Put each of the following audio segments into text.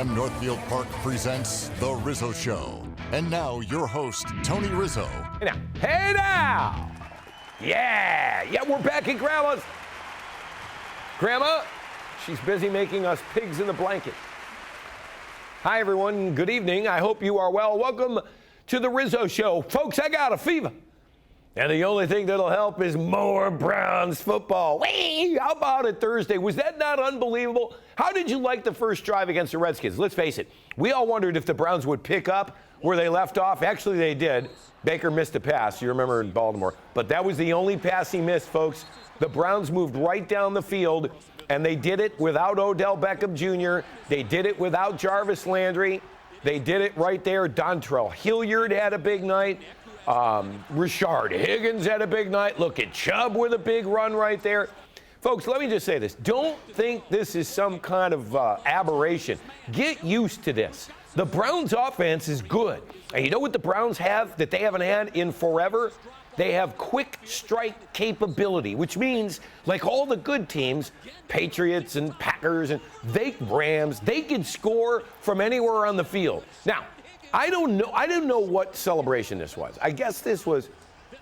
3M Northfield Park presents The Rizzo Show. And now, your host, Tony Rizzo. Hey now! Yeah, we're back at Grandma's. Grandma, she's busy making us pigs in the blanket. Hi, everyone. Good evening. I hope you are well. Welcome to The Rizzo Show. Folks, I got a fever. And the only thing that'll help is more Browns football. Whee! How about it Thursday? Was that not unbelievable? How did you like the first drive against the Redskins? Let's face it. We all wondered if the Browns would pick up where they left off. Actually, they did. Baker missed a pass. You remember in Baltimore. But that was the only pass he missed, folks. The Browns moved right down the field, and they did it without Odell Beckham Jr. They did it without Jarvis Landry. They did it right there. Dontrell Hilliard had a big night. Rashard Higgins had a big night. Look at Chubb with a big run right there. Folks, let me just say this. Don't think this is some kind of aberration. Get used to this. The Browns offense is good. And you know what the Browns have that they haven't had in forever? They have quick strike capability, which means, like all the good teams, Patriots and Packers and Rams, they can score from anywhere on the field. Now, I didn't know what celebration this was. I guess this was,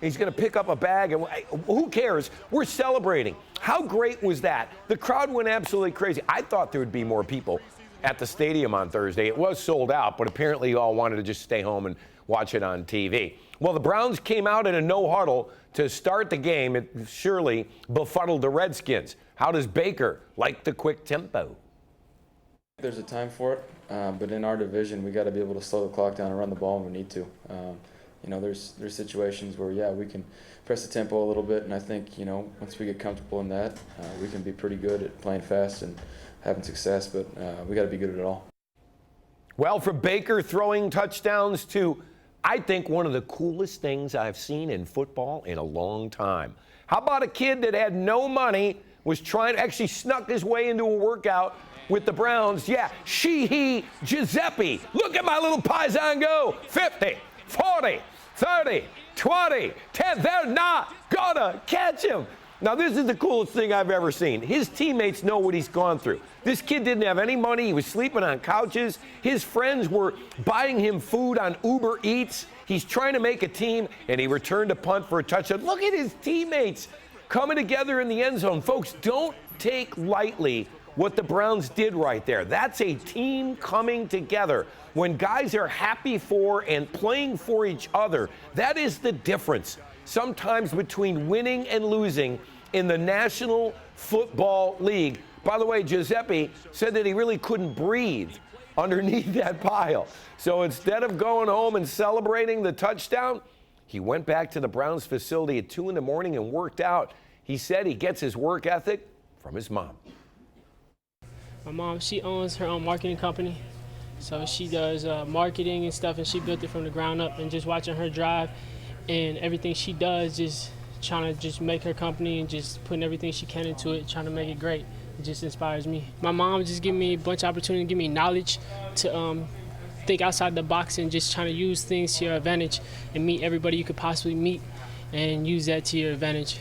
he's going to pick up a bag, and who cares? We're celebrating. How great was that? The crowd went absolutely crazy. I thought there would be more people at the stadium on Thursday. It was sold out, but apparently you all wanted to just stay home and watch it on TV. Well, the Browns came out in a no-huddle to start the game. It surely befuddled the Redskins. How does Baker like the quick tempo? There's a time for it, but in our division, we got to be able to slow the clock down and run the ball when we need to. There's situations where, we can press the tempo a little bit, and I think, once we get comfortable in that, we can be pretty good at playing fast and having success, but we got to be good at it all. Well, from Baker throwing touchdowns to, I think, one of the coolest things I've seen in football in a long time. How about a kid that had no money, was actually snuck his way into a workout with the Browns? Yeah, he, Giuseppe. Look at my little paisan go. 50, 40, 30, 20, 10. They're not gonna catch him. Now, this is the coolest thing I've ever seen. His teammates know what he's gone through. This kid didn't have any money. He was sleeping on couches. His friends were buying him food on Uber Eats. He's trying to make a team, and he returned a punt for a touchdown. Look at his teammates coming together in the end zone. Folks, don't take lightly what the Browns did right there. That's a team coming together. When guys are happy for and playing for each other, that is the difference sometimes between winning and losing in the National Football League. By the way, Giuseppe said that he really couldn't breathe underneath that pile. So instead of going home and celebrating the touchdown, he went back to the Browns facility at 2 in the morning and worked out. He said he gets his work ethic from his mom. My mom, she owns her own marketing company. So she does marketing and stuff, and she built it from the ground up. And just watching her drive and everything she does, just trying to just make her company and just putting everything she can into it, trying to make it great. It just inspires me. My mom just gave me a bunch of opportunity, give me knowledge to think outside the box and just trying to use things to your advantage and meet everybody you could possibly meet and use that to your advantage.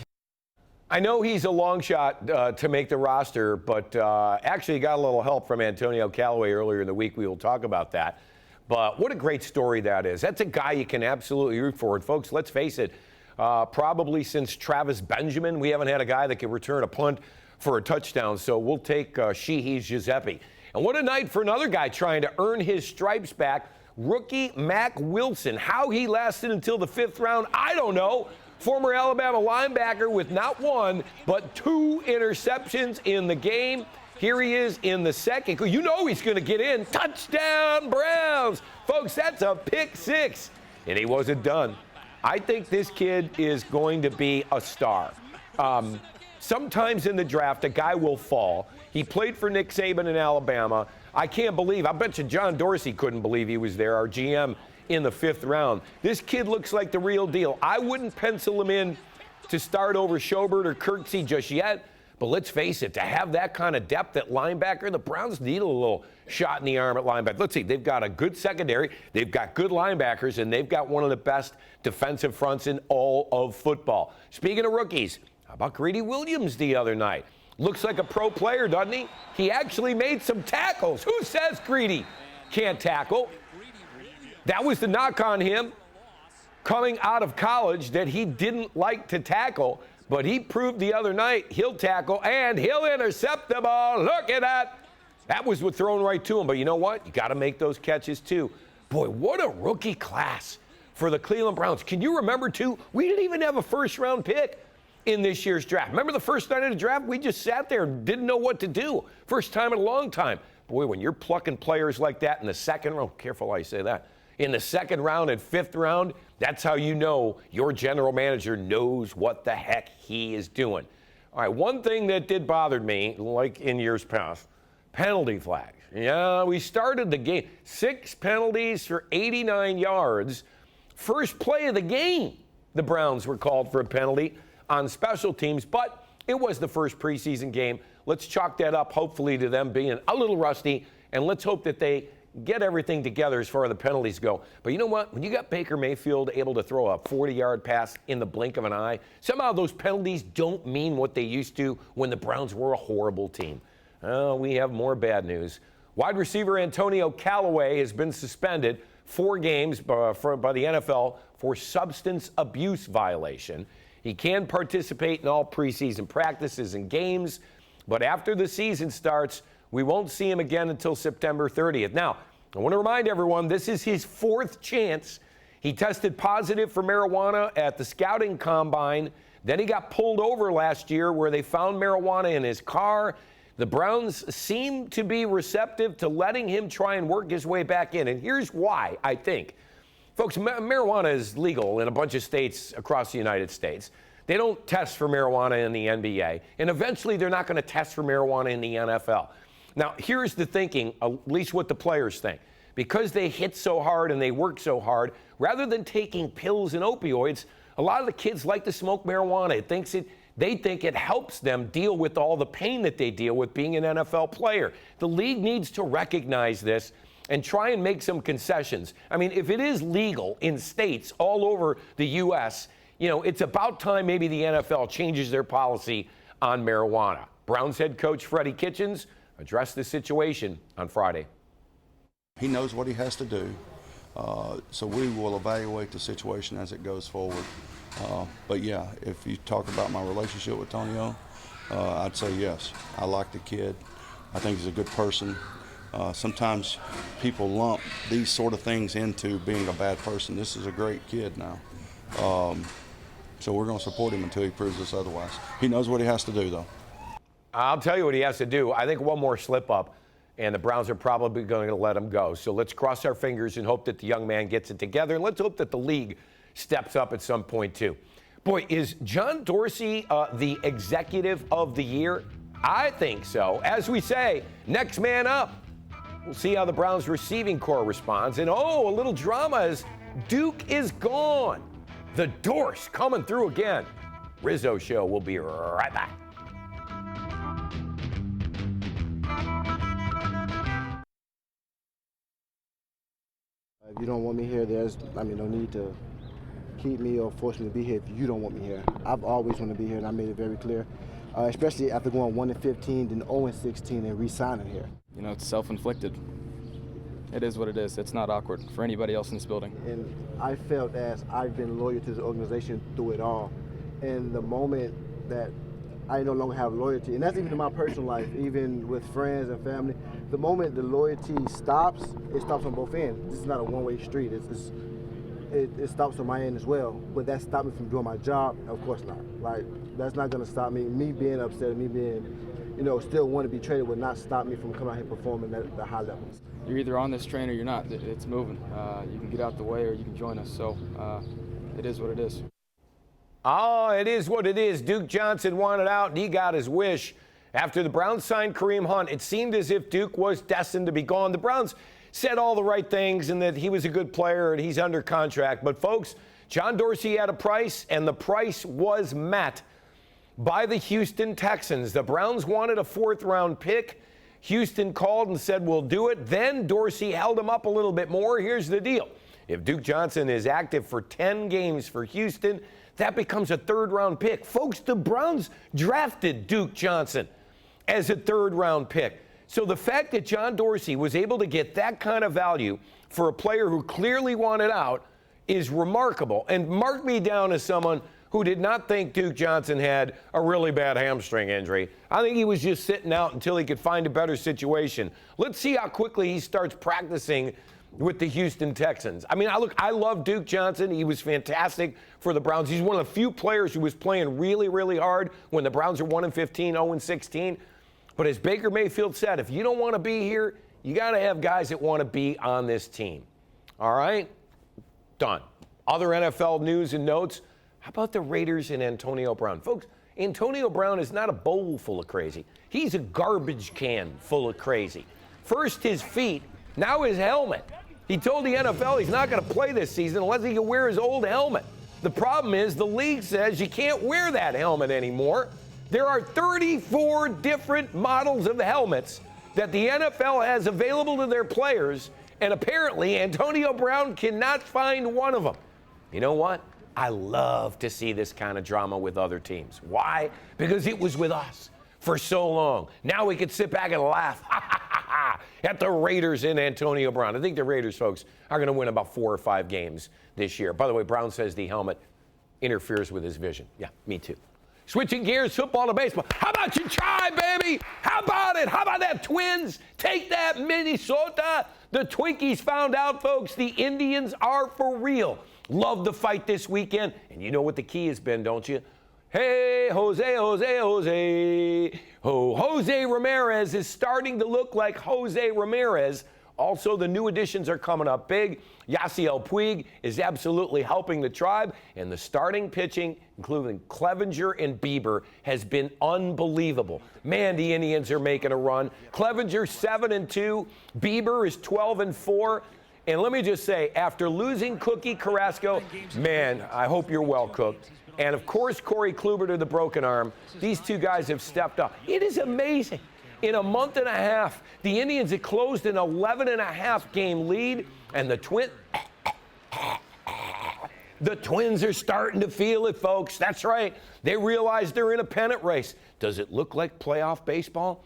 I know he's a long shot to make the roster, but actually got a little help from Antonio Callaway earlier in the week. We will talk about that. But what a great story that is. That's a guy you can absolutely root for. And folks, let's face it, probably since Travis Benjamin, we haven't had a guy that can return a punt for a touchdown. So we'll take Sheehy's Giuseppe. And what a night for another guy trying to earn his stripes back, rookie Mack Wilson. How he lasted until the 5th round, I don't know. Former Alabama linebacker with not 1, but 2 interceptions in the game. Here he is in the second. You know he's going to get in. Touchdown, Browns. Folks, that's a pick 6. And he wasn't done. I think this kid is going to be a star. Sometimes in the draft, a guy will fall. He played for Nick Saban in Alabama. I can't believe, I bet you John Dorsey couldn't believe he was there, our GM, in the 5th round. This kid looks like the real deal. I wouldn't pencil him in to start over Schobert or Kirksey just yet. But let's face it, to have that kind of depth at linebacker, the Browns need a little shot in the arm at linebacker. Let's see, they've got a good secondary, they've got good linebackers, and they've got one of the best defensive fronts in all of football. Speaking of rookies, how about Greedy Williams the other night? Looks like a pro player, doesn't he? He actually made some tackles. Who says Greedy can't tackle? That was the knock on him coming out of college, that he didn't like to tackle, but he proved the other night he'll tackle and he'll intercept the ball. Look at that. That was thrown right to him. But you know what? You got to make those catches too. Boy, what a rookie class for the Cleveland Browns. Can you remember too? We didn't even have a first-round pick in this year's draft. Remember the first night of the draft? We just sat there and didn't know what to do. First time in a long time. Boy, when you're plucking players like that in the second round, careful how you say that, in the second round and fifth round, that's how you know your general manager knows what the heck he is doing. All right, one thing that did bother me, like in years past, penalty flags. Yeah, we started the game. 6 penalties for 89 yards. First play of the game, the Browns were called for a penalty on special teams, but it was the first preseason game. Let's chalk that up, hopefully, to them being a little rusty, and let's hope that they get everything together as far as the penalties go. But you know what? When you got Baker Mayfield able to throw a 40-yard pass in the blink of an eye, somehow those penalties don't mean what they used to when the Browns were a horrible team. We have more bad news. Wide receiver Antonio Callaway has been suspended 4 games by the NFL for substance abuse violation. He can participate in all preseason practices and games, but after the season starts, we won't see him again until September 30th. Now, I want to remind everyone, this is his 4th chance. He tested positive for marijuana at the scouting combine. Then he got pulled over last year where they found marijuana in his car. The Browns seem to be receptive to letting him try and work his way back in. And here's why, I think. Folks, marijuana is legal in a bunch of states across the United States. They don't test for marijuana in the NBA. And eventually they're not going to test for marijuana in the NFL. Now, here's the thinking, at least what the players think. Because they hit so hard and they work so hard, rather than taking pills and opioids, a lot of the kids like to smoke marijuana. They think it helps them deal with all the pain that they deal with being an NFL player. The league needs to recognize this and try and make some concessions. I mean, if it is legal in states all over the U.S., it's about time maybe the NFL changes their policy on marijuana. Browns head coach Freddie Kitchens addressed the situation on Friday. He knows what he has to do, so we will evaluate the situation as it goes forward. But yeah, if you talk about my relationship with Tonio, I'd say yes. I like the kid. I think he's a good person. Sometimes people lump these sort of things into being a bad person. This is a great kid now. So we're going to support him until he proves us otherwise. He knows what he has to do, though. I'll tell you what he has to do. I think one more slip up, and the Browns are probably going to let him go. So let's cross our fingers and hope that the young man gets it together. And let's hope that the league steps up at some point, too. Boy, is John Dorsey the executive of the year? I think so. As we say, next man up. We'll see how the Browns receiving corps responds. And, a little drama as Duke is gone. The Dorse coming through again. Rizzo Show will be right back. If you don't want me here, there's no need to keep me or force me to be here if you don't want me here. I've always wanted to be here, and I made it very clear, especially after going 1-15, then 0-16, and re-signing here. It's self-inflicted. It is what it is. It's not awkward for anybody else in this building. And I felt as I've been loyal to this organization through it all. And the moment that I no longer have loyalty, and that's even in my personal life, even with friends and family, the moment the loyalty stops, it stops on both ends. This is not a one-way street. It stops on my end as well. But that stopped me from doing my job? Of course not. Like, that's not going to stop me. Me being upset, me being, still want to be traded would not stop me from coming out here performing at the high levels. You're either on this train or you're not. It's moving. You can get out the way or you can join us. So it is what it is. It is what it is. Duke Johnson wanted out, and he got his wish. After the Browns signed Kareem Hunt, it seemed as if Duke was destined to be gone. The Browns said all the right things and that he was a good player and he's under contract. But, folks, John Dorsey had a price, and the price was met by the Houston Texans. The Browns wanted a 4th-round pick. Houston called and said, we'll do it. Then Dorsey held him up a little bit more. Here's the deal. If Duke Johnson is active for 10 games for Houston, that becomes a 3rd-round pick. Folks, the Browns drafted Duke Johnson. as a third-round pick. So the fact that John Dorsey was able to get that kind of value for a player who clearly wanted out is remarkable. And mark me down as someone who did not think Duke Johnson had a really bad hamstring injury. I think he was just sitting out until he could find a better situation. Let's see how quickly he starts practicing with the Houston Texans. I mean, I love Duke Johnson. He was fantastic for the Browns. He's one of the few players who was playing really, really hard when the Browns are 1-15, 0-16. But as Baker Mayfield said, if you don't want to be here, you got to have guys that want to be on this team. All right? Done. Other NFL news and notes. How about the Raiders and Antonio Brown? Folks, Antonio Brown is not a bowl full of crazy. He's a garbage can full of crazy. First his feet, now his helmet. He told the NFL he's not going to play this season unless he can wear his old helmet. The problem is the league says you can't wear that helmet anymore. There are 34 different models of helmets that the NFL has available to their players, and apparently Antonio Brown cannot find one of them. You know what? I love to see this kind of drama with other teams. Why? Because it was with us for so long. Now we can sit back and laugh at the Raiders and Antonio Brown. I think the Raiders, folks, are going to win about 4 or 5 games this year. By the way, Brown says the helmet interferes with his vision. Yeah, me too. Switching gears, football to baseball. How about you try, baby? How about it? How about that Twins? Take that, Minnesota. The Twinkies found out, folks, the Indians are for real. Love the fight this weekend. And you know what the key has been, don't you? Hey, Jose, Jose, Jose. Oh, Jose Ramirez is starting to look like Jose Ramirez. Also, the new additions are coming up big. Yasiel Puig is absolutely helping the Tribe, and the starting pitching, including Clevenger and Bieber, has been unbelievable. Man, the Indians are making a run. Clevenger 7-2, Bieber is 12-4. And let me just say, after losing Cookie Carrasco, man, I hope you're well cooked. And of course, Corey Kluber to the broken arm. These two guys have stepped up. It is amazing. In a month and a half, the Indians had closed an 11.5 game lead, and the Twins are starting to feel it, folks. That's right. They realize they're in a pennant race. Does it look like playoff baseball?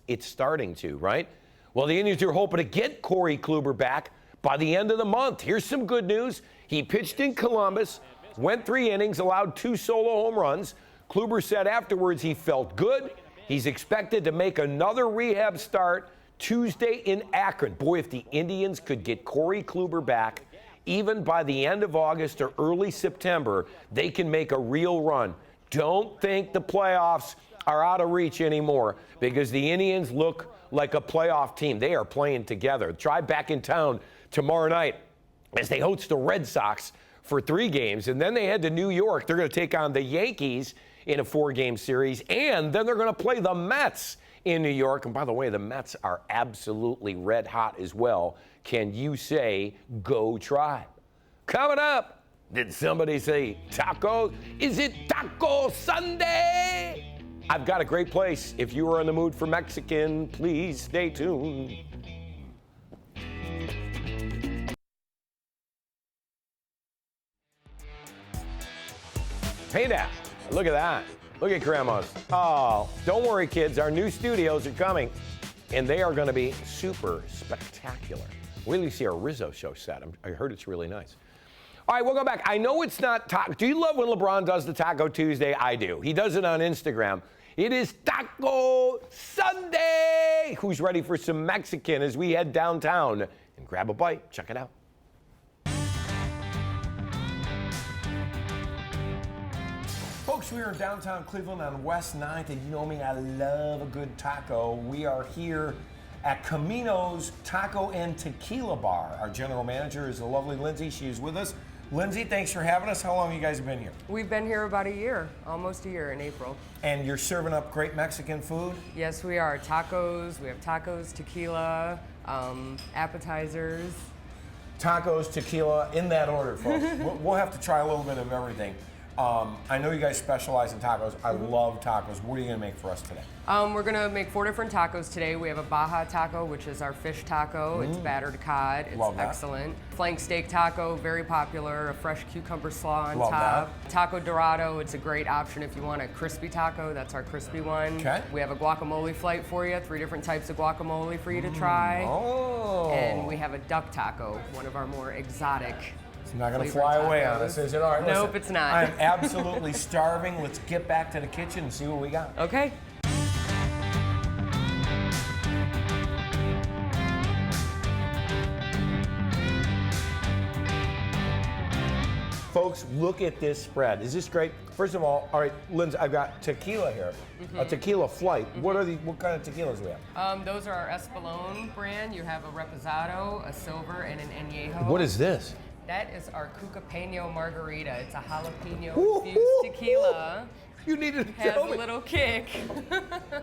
It's starting to, right? Well, the Indians are hoping to get Corey Kluber back by the end of the month. Here's some good news. He pitched in Columbus, went 3 innings, allowed 2 solo home runs. Kluber said afterwards he felt good. He's expected to make another rehab start Tuesday in Akron. Boy, if the Indians could get Corey Kluber back, even by the end of August or early September, they can make a real run. Don't think the playoffs are out of reach anymore because the Indians look like a playoff team. They are playing together. Try back in town tomorrow night as they host the Red Sox for 3 games, and then they head to New York. They're going to take on the Yankees in a 4-game series, and then they're going to play the Mets in New York. And by the way, the Mets are absolutely red hot as well. Can you say, go Tribe? Coming up, did somebody say taco? Is it Taco Sunday? I've got a great place. If you are in the mood for Mexican, please stay tuned. Hey now, look at that. Look at Grandma's. Oh, don't worry, kids. Our new studios are coming, and they are going to be super spectacular. Wait till you see our Rizzo Show set. I heard it's really nice. All right, we'll go back. I know it's not taco. Do you love when LeBron does the Taco Tuesday? I do. He does it on Instagram. It is Taco Sunday. Who's ready for some Mexican as we head downtown and grab a bite? Check it out. Folks, we are in downtown Cleveland on West 9th, and you know me, I love a good taco. We are here at Camino's Taco and Tequila Bar. Our general manager is the lovely Lindsay. She is with us. Lindsay, thanks for having us. How long have you guys been here? We've been here about a year, almost a year in April. And you're serving up great Mexican food? Yes, we are. Tacos, we have tacos, tequila, appetizers. Tacos, tequila, in that order, folks. We'll have to try a little bit of everything. I know you guys specialize in tacos. I love tacos. What are you going to make for us today? We're gonna make 4 different tacos today. We have a Baja taco, which is our fish taco. It's battered cod. It's Love that. excellent. Flank steak taco, very popular. A fresh cucumber slaw on Love top. Taco Dorado, it's a great option if you want a crispy taco. That's our crispy one. Okay. We have a guacamole flight for you. 3 different types of guacamole for you to try. Oh. And we have a duck taco, one of our more exotic. It's not going to flavored fly away on tacos. us, is it? All right, Nope, listen, it's not. I'm absolutely starving. Let's get back to the kitchen and see what we got. Okay. Folks, look at this spread. Is this great? First of all right, Lindsay, I've got tequila here. A tequila flight. What kind of tequilas do we have? Those are our Espolón brand. You have a Reposado, a Silver, and an Añejo. What is this? That is our Cucapeño Margarita. It's a jalapeno Ooh, infused ooh, tequila. You needed to Has tell a me. little kick.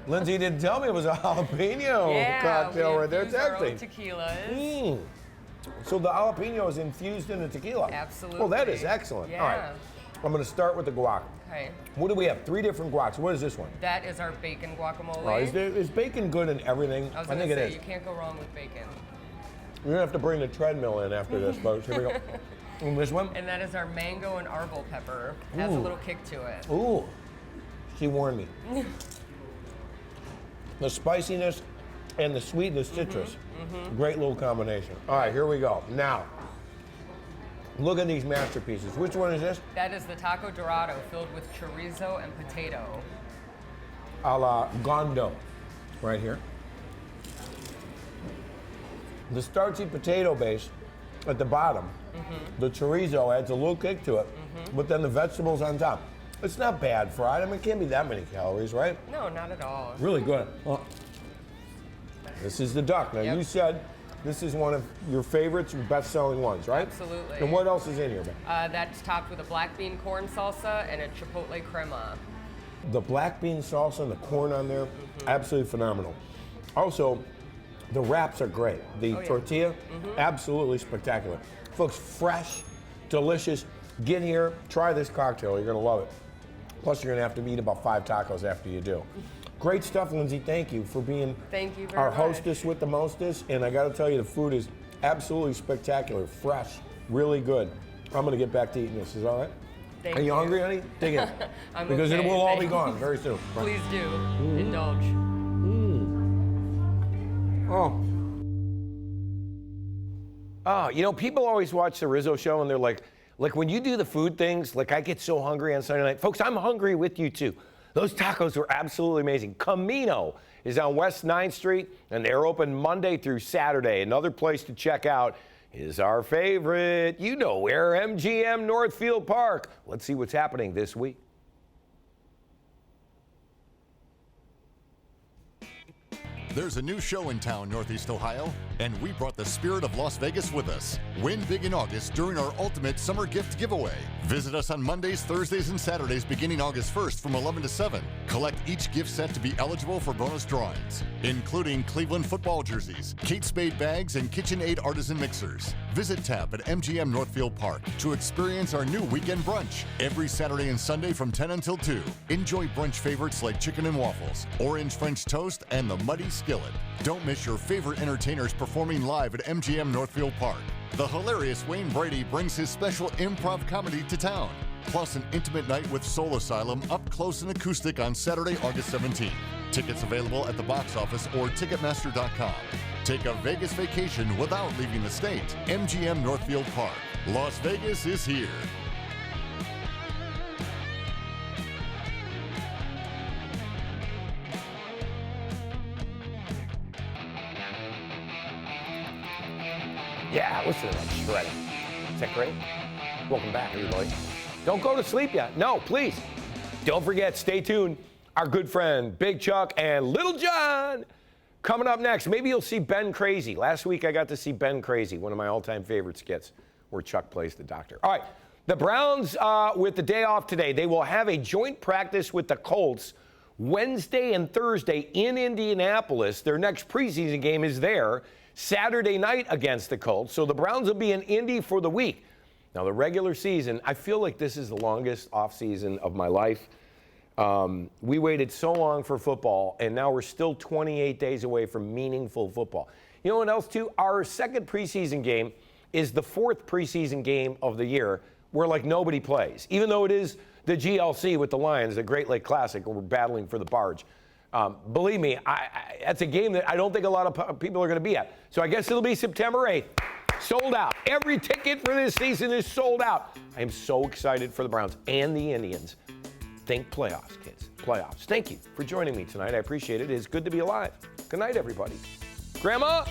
Lindsay didn't tell me it was a jalapeno Yeah, cocktail we right there. infuse our own Tempting. tequilas. So the jalapeno is infused in the tequila. Absolutely. Well, that is excellent. All right. Yeah. I'm going to start with the guac. Okay. What do we have? 3 different guacs. What is this one? That is our bacon guacamole. Oh, is bacon good in everything? I was think gonna it say, is. you can't go wrong with bacon. We're going to have to bring the treadmill in after this, folks. Here we go. And this one? And that is our mango and arbol pepper. Has a little kick to it. Ooh, she warned me. The spiciness and the sweetness, citrus. Great little combination. All right, here we go. Now, look at these masterpieces. Which one is this? That is the Taco Dorado filled with chorizo and potato. A la Gondo, right here. The starchy potato base at the bottom. The chorizo adds a little kick to it, but then the vegetables on top. It's not bad fried. I mean, it can't be that many calories, right? No, not at all. Really good. This is the duck. Now, Yep. you said this is one of your favorites, best-selling ones, right? Absolutely. And what else is in here, man? That's topped with a black bean corn salsa and a chipotle crema. The black bean salsa and the corn on there, absolutely phenomenal. Also, the wraps are great. The tortilla, absolutely spectacular. Folks, fresh, delicious. Get here, try this cocktail. You're going to love it. Plus, you're going to have to eat about 5 tacos after you do. Great stuff, Lindsay. Thank you for being Thank you very our much. hostess with the mostest. And I got to tell you, the food is absolutely spectacular, fresh, really good. I'm going to get back to eating this. Is that all right? Thank Are you hungry, honey? Dig in. I'm Because okay, it will all be thanks. gone very soon. Please do. Indulge. Oh, you know, people always watch the Rizzo Show and they're like when you do the food things, like I get so hungry on Sunday night. Folks, I'm hungry with you too. Those tacos were absolutely amazing. Camino is on West 9th Street and they're open Monday through Saturday. Another place to check out is our favorite, you know where, MGM Northfield Park. Let's see what's happening this week. There's a new show in town, Northeast Ohio, and we brought the spirit of Las Vegas with us. Win big in August during our ultimate summer gift giveaway. Visit us on Mondays, Thursdays, and Saturdays beginning August 1st from 11 to 7. Collect each gift set to be eligible for bonus drawings, including Cleveland football jerseys, Kate Spade bags, and KitchenAid artisan mixers. Visit TAP at MGM Northfield Park to experience our new weekend brunch every Saturday and Sunday from 10 until 2. Enjoy brunch favorites like chicken and waffles, orange French toast, and the muddy skillet. Don't miss your favorite entertainers performing live at MGM Northfield Park. The hilarious Wayne Brady brings his special improv comedy to town. Plus an intimate night with Soul Asylum up close and acoustic on Saturday, August 17th. Tickets available at the box office or Ticketmaster.com. Take a Vegas vacation without leaving the state. MGM Northfield Park. Las Vegas is here. Yeah, listen to that shredding. Is that great? Welcome back, everybody. Don't go to sleep yet. No, please. Don't forget, stay tuned. Our good friend, Big Chuck and Little John, coming up next. Maybe you'll see Ben Crazy. Last week, I got to see Ben Crazy, one of my all-time favorite skits, where Chuck plays the doctor. All right, the Browns, with the day off today, they will have a joint practice with the Colts Wednesday and Thursday in Indianapolis. Their next preseason game is there Saturday night against the Colts. So the Browns will be in Indy for the week. Now, the regular season, I feel like this is the longest off season of my life. We waited so long for football, and now we're still 28 days away from meaningful football. You know what else, too? Our second preseason game is the fourth preseason game of the year where, like, nobody plays. Even though it is the GLC with the Lions, the Great Lake Classic, where we're battling for the barge. Believe me, that's a game that I don't think a lot of people are going to be at. So I guess it'll be September 8th. Sold out. Every ticket for this season is sold out. I am so excited for the Browns and the Indians. Think playoffs, kids. Playoffs. Thank you for joining me tonight. I appreciate it. It is good to be alive. Good night, everybody. Grandma!